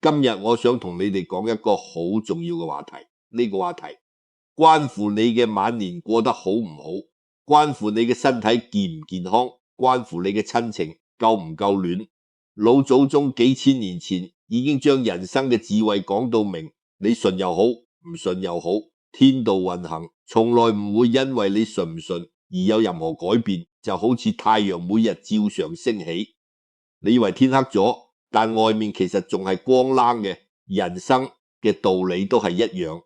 今日我想同你哋講一個好重要嘅話題，呢個話題關乎你嘅晚年過得好唔好，關乎你嘅身體健唔健康，關乎你嘅親情夠唔夠暖。老祖宗幾千年前已經將人生嘅智慧講到明，你信又好，唔信又好，天道運行，從來唔會因為你信唔信而有任何改變，就好似太陽每日照常升起。你以為天黑咗，但外面其實仲係光冷嘅，人生嘅道理都係一樣。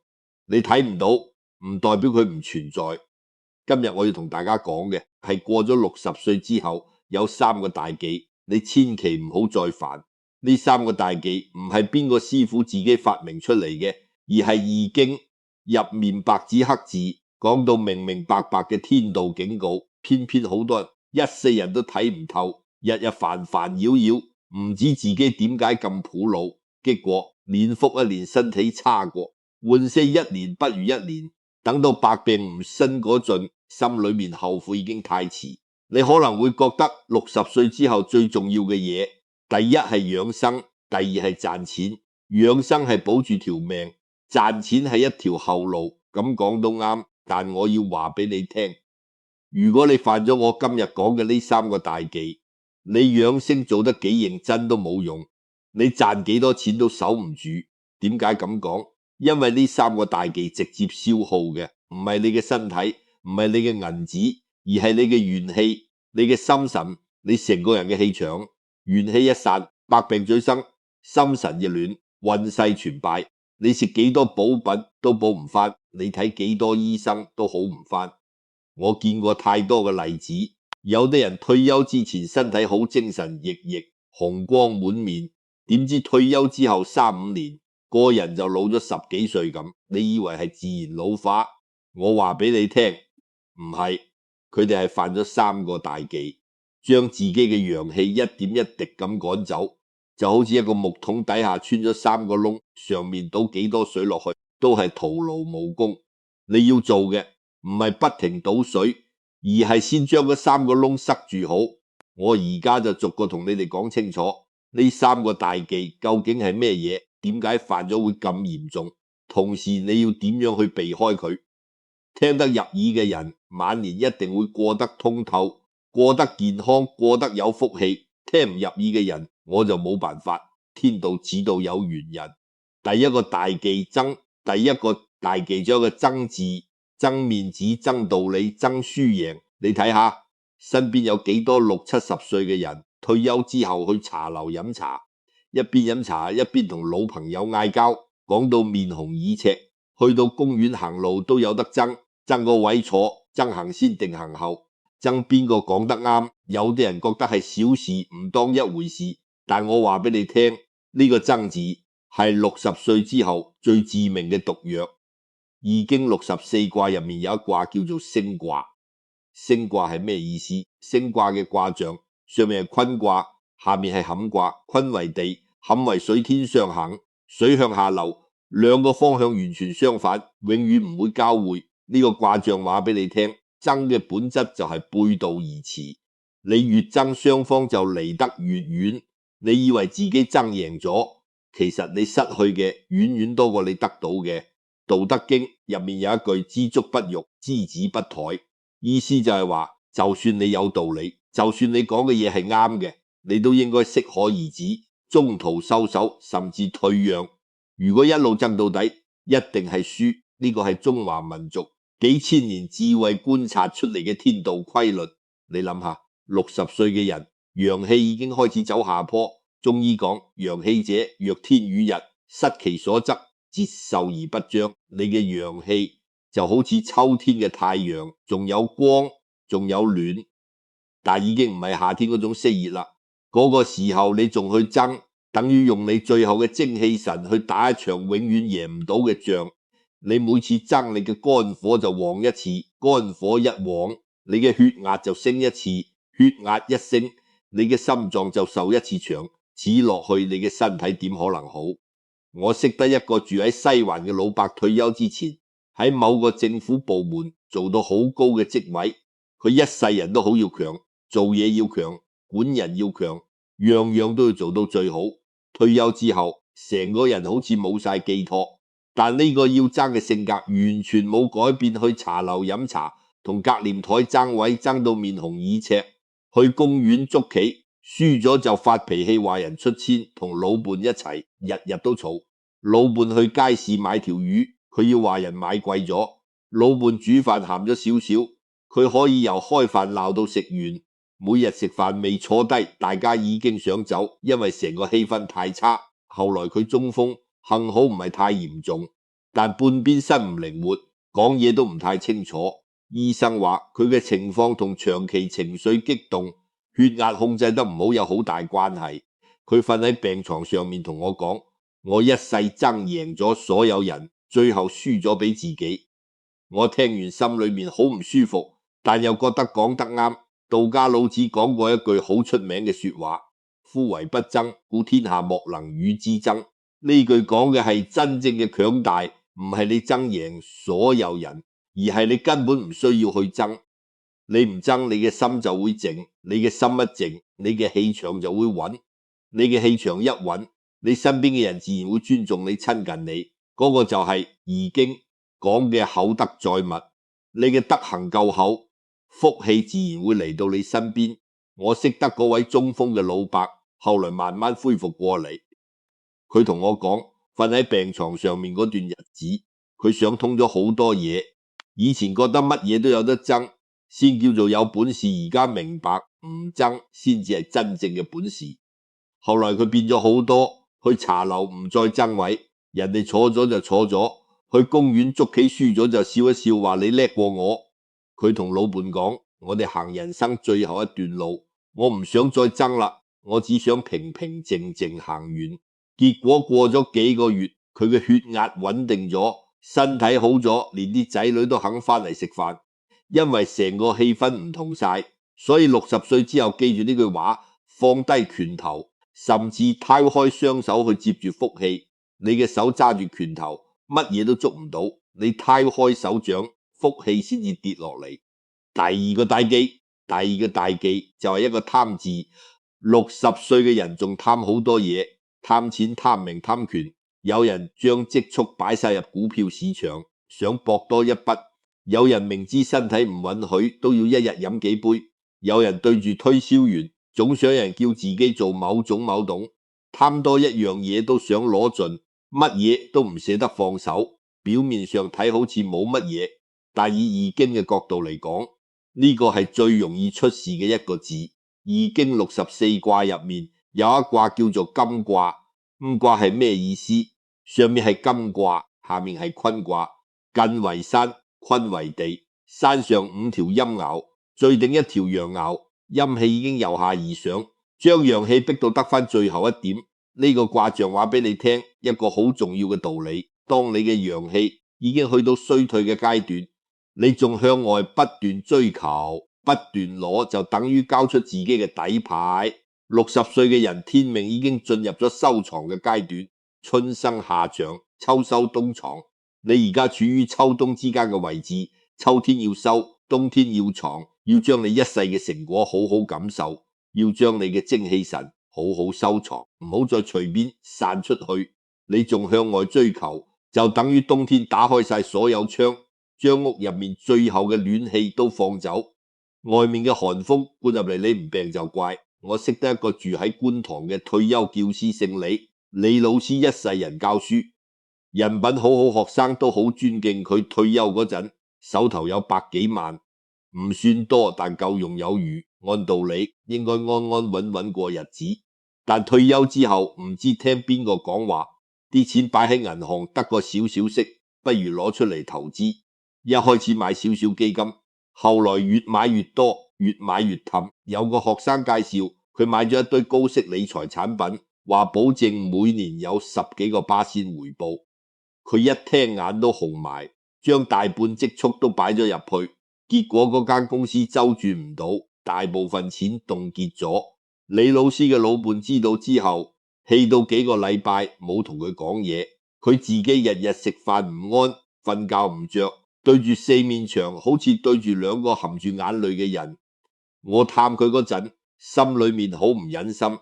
你睇唔到，唔代表佢唔存在。今日我要同大家講嘅係過咗60歲之後有3個大忌，你千祈唔好再犯。呢3個大忌唔係邊個師傅自己發明出嚟嘅，而係易經入面白紙黑字講到明明白白嘅天道警告，偏偏好多人一世人都睇唔透，日日煩煩擾擾，唔知自己點解咁苦惱，結果年復一年身體差過，換死一年不如一年，等到百病唔生嗰陣，心裏面後悔已經太遲。你可能會覺得60歲之後最重要嘅嘢，第一係養生，第二係賺錢。養生係保住條命，賺錢係一條後路，咁講都啱。但我要話俾你聽，如果你犯咗我今日講嘅呢3個大忌，你養生做得幾認真都冇用，你賺幾多錢都守唔住。點解咁講？因為呢3個大忌直接消耗嘅唔係你嘅身體，唔係你嘅銀紙，而係你嘅元氣、你嘅心神，你成個人嘅氣場。元氣一散，百病俱生；心神一亂，運勢全敗。你食幾多補品都補唔翻，你睇幾多醫生都好唔翻。我見過太多嘅例子，有啲人退休之前身體好精神奕奕，紅光滿面，點知退休之後3-5年，個人就老咗10幾歲咁。你以為係自然老化？我話俾你聽，唔係，佢哋係犯咗3個大忌，將自己嘅陽氣一點一滴咁趕走，就好似一個木桶底下穿咗3個窿，上面倒幾多水落去都係徒勞無功。你要做嘅唔係不停倒水，而係先將嗰3個窿塞住好。我而家就逐個同你哋講清楚，呢3個大忌究竟係咩嘢？點解犯咗會咁嚴重？同時你要點樣去避開佢？聽得入耳嘅人晚年一定會過得通透，過得健康，過得有福氣。聽唔入耳嘅人我就冇辦法，天道只道有緣人。第一個大忌爭，第一個大忌咗個爭字，爭面子，爭道理，爭輸贏。你睇下身邊有幾多60-70歲嘅人退休之後去茶樓飲茶，一邊飲茶一邊同老朋友嗌交，講到面紅耳赤，去到公園行路都有得爭，爭個位坐，爭行先定行後，爭邊個講得啱。有啲人覺得係小事，唔當一回事，但我話俾你聽，呢個爭字係60歲之後最致命嘅毒藥。易經64卦入面有一卦叫做升卦。升卦係咩意思？升卦嘅卦象上面係坤卦，下面係坎卦。坤為地，坎為水天上行，水向下流，兩個方向完全相反，永遠唔會交匯。呢個卦象話俾你聽，爭嘅本質就係背道而馳。你越爭，雙方就離得越遠。你以為自己爭贏咗，其實你失去嘅遠遠多過你得到嘅。道德經入面有一句知足不辱，知止不殆，意思就係話，就算你有道理，就算你講嘅嘢係啱嘅，你都應該適可而止，中途收手，甚至退讓。如果一路爭到底，一定係輸。呢個係中華民族幾千年智慧觀察出嚟嘅天道規律。你諗下，60歲嘅人陽氣已經開始走下坡。中醫講陽氣者，若天與日，失其所則，節壽而不彰。你嘅陽氣就好似秋天嘅太陽，仲有光，仲有暖，但已經唔係夏天嗰種熄熱啦。嗰個時候你仲去爭，等於用你最後嘅精氣神去打一場永遠贏唔到嘅仗。你每次爭，你嘅肝火就旺一次，肝火一旺，你嘅血壓就升一次，血壓一升，你嘅心臟就受一次傷。此落去，你嘅身體點可能好？我識得一個住喺西環嘅老伯，退休之前喺某個政府部門做到好高嘅職位，佢一世人都好要強，做嘢要強，管人要強，樣樣都要做到最好。退休之後成個人好似冇晒寄託。但呢個要爭嘅性格完全冇改變，去茶樓飲茶，同隔廉台爭位爭到面紅耳赤，去公園捉棋，輸咗就發脾氣話人出千，同老伴一齊日日都吵。老伴去街市買條魚，佢要話人買貴咗。老伴煮飯鹹咗少少，佢可以由開飯鬧到食完。每日食飯未坐低，大家已經想走，因為成個氣氛太差。後來佢中風，幸好唔係太嚴重，但半邊身唔靈活，講嘢都唔太清楚。醫生話佢嘅情況同長期情緒激動、血壓控制得唔好有好大關係。佢瞓喺病床上面同我講：我一世爭贏咗所有人，最後輸咗俾自己。我聽完心裏面好唔舒服，但又覺得講得啱。道家老子講過一句好出名嘅說話：夫唯不爭，故天下莫能與之爭。呢句講嘅係真正嘅強大，唔係你爭贏所有人，而係你根本唔需要去爭。你唔爭，你嘅心就會靜，你嘅心一靜，你嘅氣場就會穩。你嘅氣場一穩，你身邊嘅人自然會尊重你、親近你。嗰個就係易經講嘅厚德載物。你嘅德行夠厚，福氣自然會嚟到你身邊。我識得嗰位中風嘅老伯，後來慢慢恢復過嚟。佢同我講，瞓喺病床上面嗰段日子，佢想通咗好多嘢。以前覺得乜嘢都有得爭先叫做有本事，而家明白唔爭先至係真正嘅本事。後來佢變咗好多，去茶樓唔再爭位，人哋坐咗就坐咗，去公園捉棋輸咗就笑一笑，話你叻過我。佢同老伴講：我哋行人生最後一段路，我唔想再爭啦，我只想平平靜靜行完。結果過咗幾個月，佢嘅血壓穩定咗，身體好咗，連啲仔女都肯翻嚟食飯。因為成個氣氛唔同晒，所以60歲之後記住呢句話：放低拳頭，甚至攤開雙手去接住福氣。你嘅手揸住拳頭，乜嘢都捉唔到，你攤開手掌，福氣先至跌落嚟。第二個大忌就係一個貪字。60歲嘅人仲貪好多嘢，貪錢、貪名、貪權。有人將積蓄擺晒入股票市場，想博多一筆。有人明知身體唔允許，都要一日飲幾杯。有人對住推銷員，總想有人叫自己做某種某種。貪多一樣嘢都想攞盡，乜嘢都唔捨得放手。表面上睇好似冇乜嘢，但以易經嘅角度嚟講，呢個係最容易出事嘅一個字。易經64卦入面有一卦叫做金卦。金卦係咩意思？上面係金卦，下面係坤卦。艮為山，坤為地，山上5條陰爻，最頂一條陽爻，陰氣已經由下而上，將陽氣逼到得返最後一點。呢個卦象話俾你聽一個好重要嘅道理：當你嘅陽氣已經去到衰退嘅階段，你仲向外不斷追求、不斷攞，就等於交出自己嘅底牌。60歲嘅人天命已經進入咗收藏嘅階段，春生夏長，秋收冬藏。你而家處於秋冬之間嘅位置，秋天要收，冬天要藏，要將你一世嘅成果好好感受，要將你嘅精氣神好好收藏，唔好再隨便散出去。你仲向外追求，就等於冬天打開晒所有窗，將屋入面最後嘅暖氣都放走，外面嘅寒風灌入嚟，你唔病就怪。我識得一個住喺觀塘嘅退休教師，姓李，李老師一世人教書，人品好好，學生都好尊敬佢。退休嗰陣手頭有100幾萬，唔算多，但夠用有餘。按道理應該安安穩穩過日子，但退休之後唔知聽邊個講話，啲錢擺喺銀行得個少少息，不如攞出嚟投資。一開始買少少基金，後來越買越多，越買越氹。有個學生介紹佢買咗一堆高息理財產品，話保證每年有10幾個巴仙回報。佢一聽眼都紅埋，將大半積蓄都擺咗入去，結果嗰間公司周轉唔到，大部分錢凍結咗。李老師嘅老伴知道之後，氣到幾個禮拜冇同佢講嘢。佢自己日日食飯唔安，瞓覺唔着，對住四面牆，好似對住2個含住眼淚嘅人。我探佢嗰陣，心裏面好唔忍心。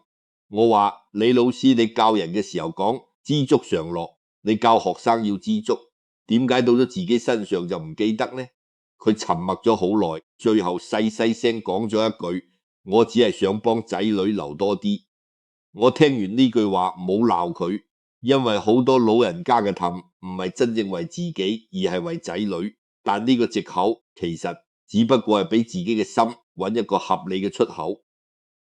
我話李老師，你教人嘅時候講知足常樂，你教學生要知足，點解到咗自己身上就唔記得呢？佢沉默咗好耐，最後細細聲講咗一句：我只係想幫仔女留多啲。我聽完呢句話冇鬧佢，因為好多老人家嘅氹唔係真正為自己，而係為仔女。但呢個藉口其實只不過係俾自己嘅心揾一個合理嘅出口。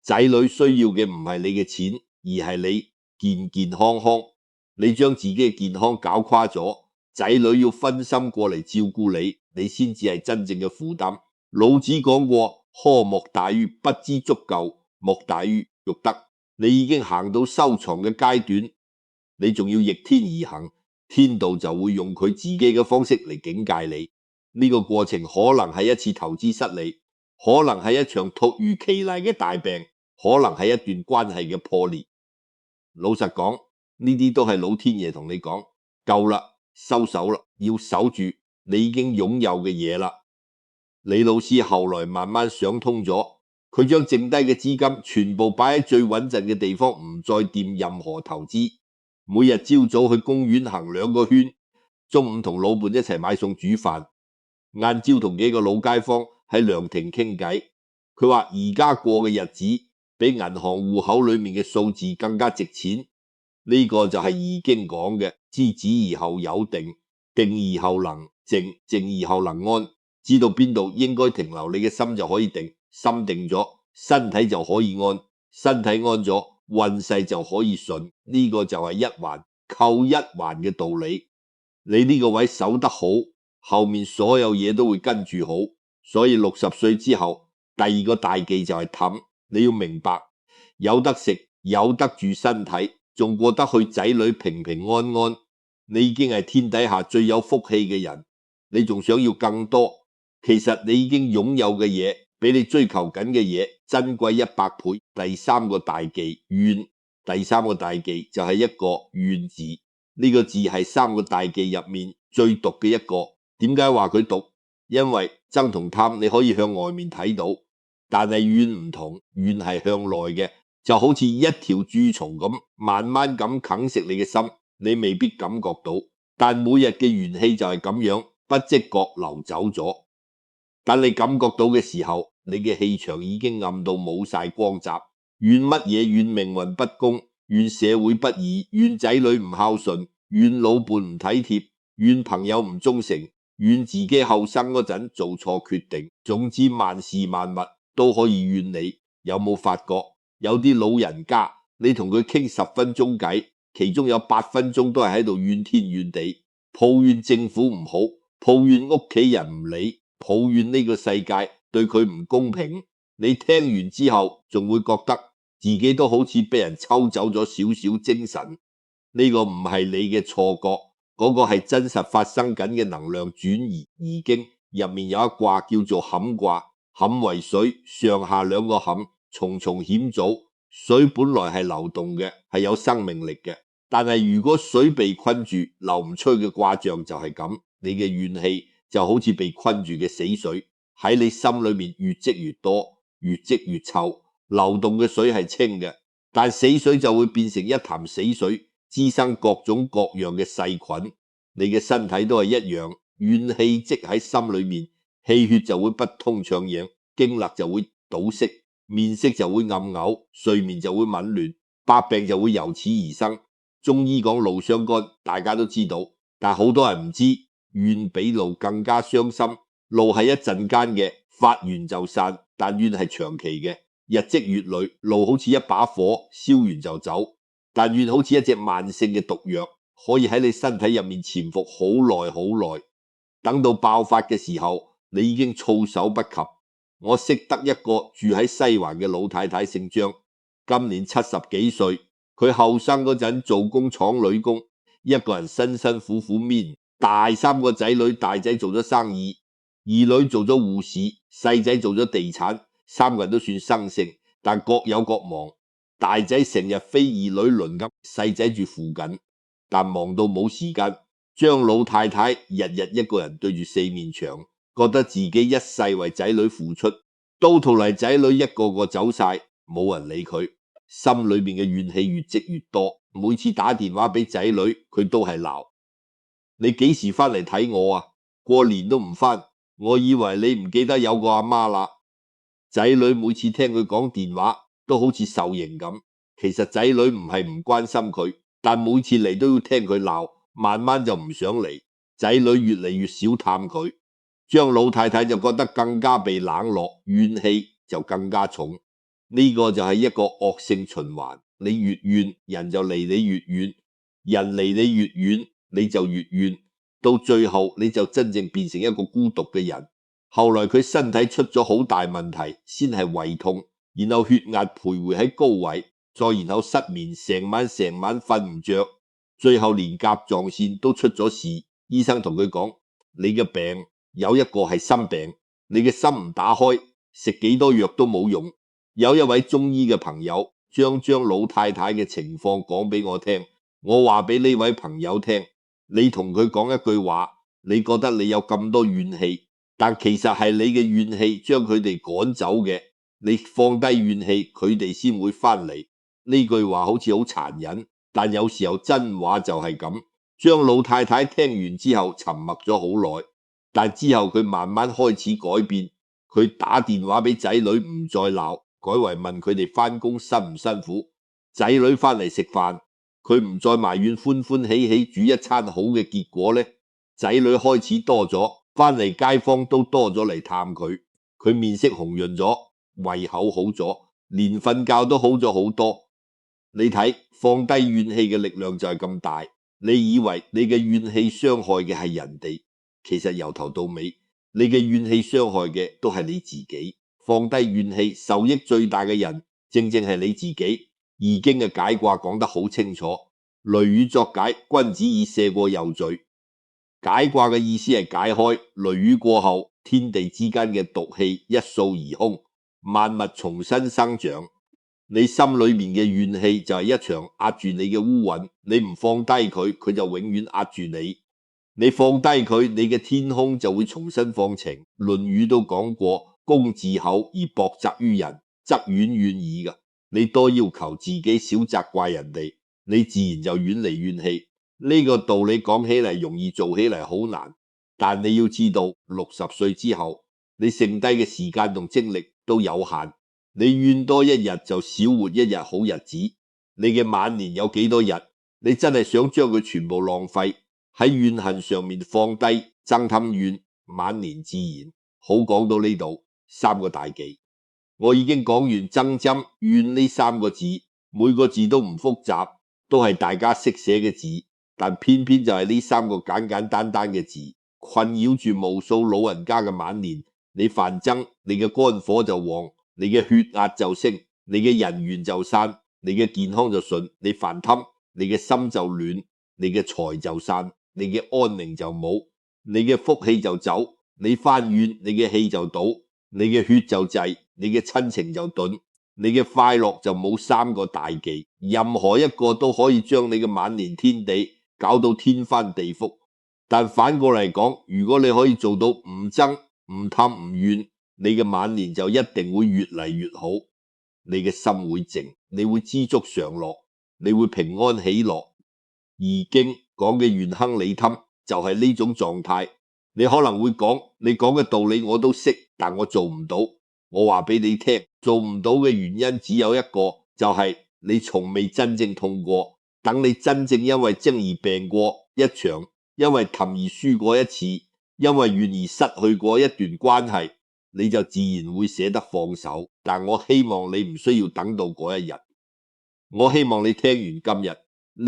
仔女需要嘅唔係你嘅錢，而係你健健康康。你將自己嘅健康搞垮咗，仔女要分心過嚟照顧你，你先至係真正嘅負擔。老子講過，苛莫大於不知足夠，莫大於欲得。你已經行到收藏嘅階段，你仲要逆天而行，天道就會用佢自己嘅方式嚟警戒你。呢個過程可能係一次投資失利，可能係一場突如其來嘅大病，可能係一段關係嘅破裂。老實講，呢啲都係老天爺同你講，夠啦，收手啦，要守住你已經擁有嘅嘢啦。李老師後來慢慢想通咗，佢將剩低嘅資金全部擺喺最穩陣嘅地方，唔再掂任何投資。每日朝早去公園行2個圈，中午同老伴一齊買餸煮飯，晏朝同幾個老街坊喺涼亭傾偈。佢話而家過嘅日子比銀行戶口裏面嘅數字更加值錢。呢個就係易經講嘅，知止而後有定，定而後能靜，靜而後能安。知道邊度應該停留，你嘅心就可以定，心定咗，身體就可以安，身體安咗，運勢就可以順。呢個就係一環扣一環嘅道理。你呢個位守得好，後面所有嘢都會跟住好。所以60歲之後，第2個大忌就係氹。你要明白，有得食，有得住身體，仲過得去仔女平平安安，你已經係天底下最有福氣嘅人。你仲想要更多？其實你已經擁有嘅嘢，比你追求緊嘅嘢珍貴100倍。第3個大忌怨，第3個大忌就係一個怨字。呢個字係3個大忌入面最毒嘅一個。點解話佢毒？因為憎同貪你可以向外面睇到，但係怨唔同，怨係向內嘅，就好似一條蛀蟲咁，慢慢咁啃食你嘅心，你未必感覺到，但每日嘅元氣就係咁樣不自覺流走咗。但你感覺到嘅時候，你嘅氣場已經暗到冇晒光澤。怨乜嘢？怨命運不公，怨社會不義，怨仔女唔孝順，怨老伴唔體貼，怨朋友唔忠誠，怨自己後生嗰陣做錯決定。總之萬事萬物都可以怨你。有冇發覺有啲老人家，你同佢傾10分鐘偈，其中有8分鐘都係喺度怨天怨地，抱怨政府唔好，抱怨屋企人唔理，抱怨呢個世界對佢唔公平。你聽完之後仲會覺得自己都好似俾人抽走咗少少精神。呢個唔係你嘅錯覺，嗰個係真實發生緊嘅能量轉移。易經入面有一卦叫做坎卦，坎為水，上下2個坎，重重險阻。水本來係流動嘅，係有生命力嘅，但係如果水被困住，流唔出嘅卦象就係咁。你嘅怨氣就好似被困住嘅死水，喺你心裏面越積越多，越積越臭。流動嘅水係清嘅，但死水就會變成一潭死水，滋生各種各樣嘅細菌。你嘅身體都係一樣，怨氣積喺心裏面，氣血就會不通暢養，經絡就會堵塞，面色就會暗嘔，睡眠就會紊亂，百病就會由此而生。中醫講怒傷肝，大家都知道，但好多人唔知，怨比怒更加傷心。怒係一陣間嘅，發完就散，但怨係長期嘅，日積月累。怒好似一把火，燒完就走，但怨好似一隻慢性嘅毒藥，可以喺你身體入面潛伏好耐好耐。等到爆發嘅時候，你已經措手不及。我識得一個住喺西環嘅老太太，姓張，今年70幾歲。佢後生嗰陣做工廠女工，一個人辛辛苦苦搣，大3個仔女，大仔做咗生意，二女做咗護士，細仔做咗地產，3個人都算生性，但各有各忙。大仔成日飛二女輪咁，細仔住附近，但忙到冇時間。張老太太日日一個人對住4面牆，覺得自己一世為仔女付出，到頭嚟仔女一個個走晒，冇人理佢。心裏面嘅怨氣越積越多。每次打電話俾仔女，佢都係鬧。你幾時翻嚟睇我啊？過年都唔翻，我以為你唔記得有個阿媽啦。仔女每次聽佢講電話，都好似受刑咁。其實仔女唔係唔關心佢，但每次嚟都要聽佢鬧，慢慢就唔想嚟。仔女越嚟越少探佢，張老太太就覺得更加被冷落，怨氣就更加重。呢個就係一個惡性循環，你越怨，人就離你越遠，人離你越遠，你就越怨，到最後你就真正變成一個孤獨嘅人。後來佢身體出咗好大問題，先係胃痛，然後血壓徘徊喺高位，再然後失眠，成晚瞓唔着，最後連甲狀腺都出咗事。醫生同佢講，你嘅病有一個係心病，你嘅心唔打開，食幾多藥都冇用。有一位中醫嘅朋友將老太太嘅情況講俾我聽，我話俾呢位朋友聽，你同佢講一句話，你覺得你有咁多怨氣，但其實係你嘅怨氣將佢哋趕走嘅，你放低怨氣，佢哋先會翻嚟。呢句話好似好殘忍，但有時候真話就係咁。張老太太聽完之後沉默咗好耐，但之後佢慢慢開始改變，佢打電話俾仔女唔再鬧，改為問佢哋翻工辛唔辛苦。仔女翻嚟食飯，佢唔再埋怨，歡歡喜喜煮一餐好嘅，結果呢，仔女開始多咗，翻嚟街坊都多咗嚟探佢，佢面色紅潤咗，胃口好咗，連瞓覺都好咗好多。你睇，放低怨氣嘅力量就係咁大。你以為你嘅怨氣傷害嘅係人哋，其實由頭到尾，你嘅怨氣傷害嘅都係你自己。放低怨氣，受益最大嘅人，正正係你自己。易經嘅解卦講得好清楚，雷雨作解，君子以赦過右罪。解卦嘅意思係解開雷雨過後，天地之間嘅毒氣一掃而空，萬物重新生長。你心裏面嘅怨氣就係一場壓住你嘅烏雲，你唔放低佢，佢就永遠壓住你。你放低佢，你嘅天空就會重新放晴。論語都講過，攻自厚而薄責於人，則遠遠矣噶。你多要求自己，少責怪人哋，你自然就遠離怨氣。呢個道理講起嚟容易，做起嚟好難。但你要知道，60歲之後，你剩低嘅時間同精力都有限。你怨多一日就少活一日好日子。你嘅晚年有幾多日？你真係想將佢全部浪費喺怨恨上面放低，爭氹怨，晚年自然好。講到呢度，3個大忌，我已經講完爭針怨呢3個字，每個字都唔複雜，都係大家識寫嘅字，但偏偏就係呢3個簡簡單單嘅字，困擾住無數老人家嘅晚年。你犯爭，你嘅肝火就旺，你嘅血壓就升，你嘅人緣就散，你嘅健康就順。你犯貪，你嘅心就亂，你嘅財就散，你嘅安寧就冇，你嘅福氣就走。你翻怨，你嘅氣就倒，你嘅血就滯，你嘅親情就鈍，你嘅快樂就冇。3個大忌，任何一個都可以將你嘅晚年天地搞到天翻地覆。但反過嚟講，如果你可以做到唔爭唔貪唔怨，你嘅晚年就一定會越嚟越好。你嘅心會靜，你會知足常樂，你會平安喜樂。易經講嘅元亨利貪就係呢種狀態。你可能會講，你講嘅道理我都識，但我做唔到。我話俾你聽，做唔到嘅原因只有一個，就係你從未真正痛過。等你真正因為爭而病過一場，因為氹而輸過一次，因為怨而失去過一段關係，你就自然會捨得放手。但我希望你唔需要等到嗰一日。我希望你聽完今日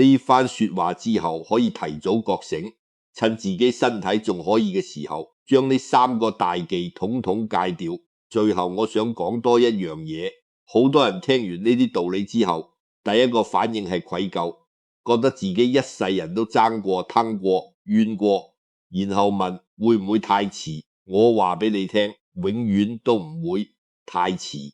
呢番說話之後，可以提早覺醒，趁自己身體仲可以嘅時候，將呢3個大忌統統戒掉。最後我想講多一樣嘢，好多人聽完呢啲道理之後，第一個反應係愧疚，覺得自己一世人都爭過、吞過、怨過，然後問會唔會太遲？我話俾你聽，永遠都唔會太遲。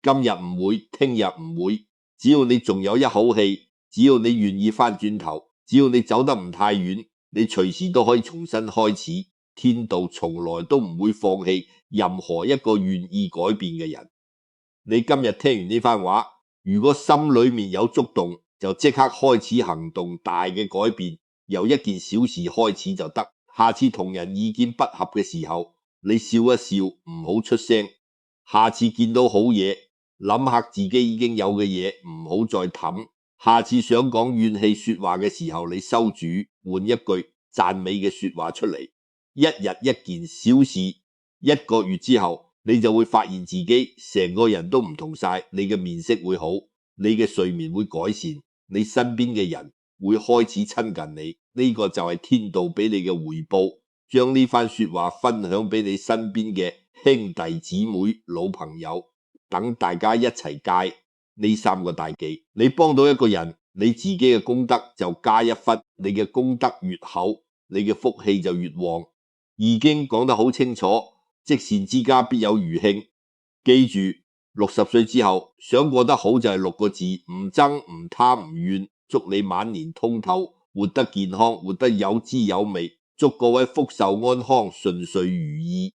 今日唔會，聽日唔會，只要你仲有一口氣，只要你願意翻轉頭，只要你走得唔太遠，你隨時都可以重新開始。天道從來都唔會放棄任何一個願意改變嘅人。你今日聽完呢番話，如果心裏面有觸動，就即刻開始行動，大嘅改變，由一件小事開始就得。下次同人意見不合嘅時候，你笑一笑，唔好出聲。下次見到好嘢，諗下自己已經有嘅嘢，唔好再氹。下次想講怨氣說話嘅時候，你收住，換一句讚美嘅說話出嚟。一日一件小事，1個月之後，你就會發現自己成個人都唔同晒，你嘅面色會好，你嘅睡眠會改善，你身邊嘅人會開始親近你。呢個就係天道俾你嘅回報。將呢番說話分享俾你身邊嘅兄弟姊妹、老朋友，等大家一齊戒呢3個大忌。你幫到一個人，你自己嘅功德就加1分，你嘅功德越厚，你嘅福氣就越旺。易經講得好清楚，積善之家必有餘慶。記住，60歲之後想過得好就係6個字：唔憎唔貪唔怨。祝你晚年通透，活得健康，活得有滋有味。祝各位福壽安康，順遂如意。